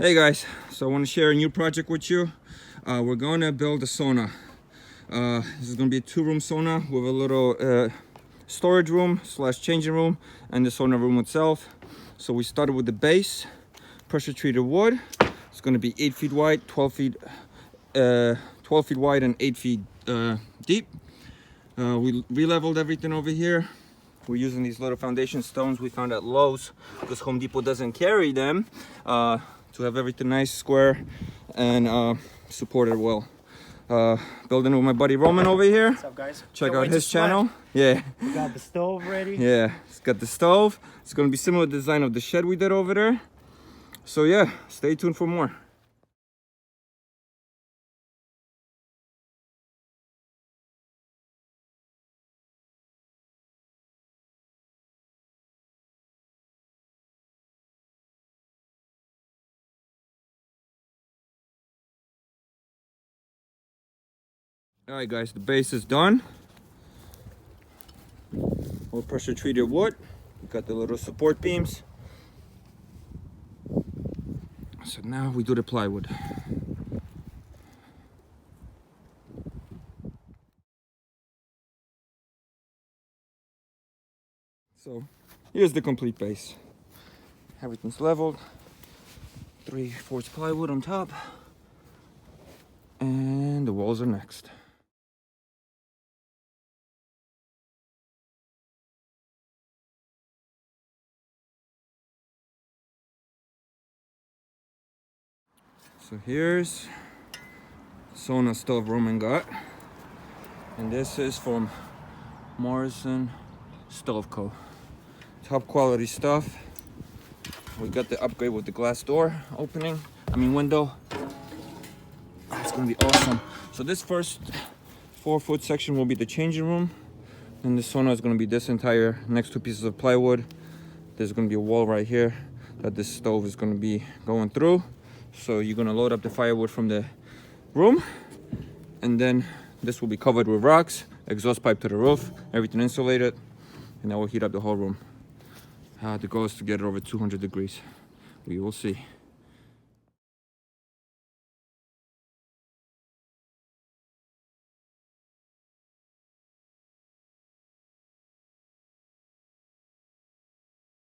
Hey guys, so I want to share a new project with you. We're going to build a sauna. This is going to be a 2-room sauna with a little storage room / changing room and the sauna room itself. So we started with the base, pressure treated wood. It's going to be 8 feet wide, 12 feet wide and 8 feet deep. We re-leveled everything over here. We're using these little foundation stones we found at Lowe's because Home Depot doesn't carry them, to have everything nice, square, and supported well. Building with my buddy Roman over here. What's up, guys? Check out his channel. Yeah. We got the stove ready. Yeah, it's got the stove. It's gonna be similar design of the shed we did over there. So yeah, stay tuned for more. All right, guys, the base is done. All pressure treated wood. We got the little support beams. So now we do the plywood. So here's the complete base. Everything's leveled. 3/4 plywood on top. And the walls are next. So here's Sauna Stove Roman got, and this is from Morrison Stove Co. Top quality stuff. We got the upgrade with the glass door window. It's gonna be awesome. So this first 4-foot section will be the changing room, and the sauna is gonna be this entire next 2 pieces of plywood. There's gonna be a wall right here that this stove is gonna be going through. So you're gonna load up the firewood from the room, and then this will be covered with rocks, exhaust pipe to the roof, everything insulated, and that will heat up the whole room. The goal is to get it over 200 degrees. We will see.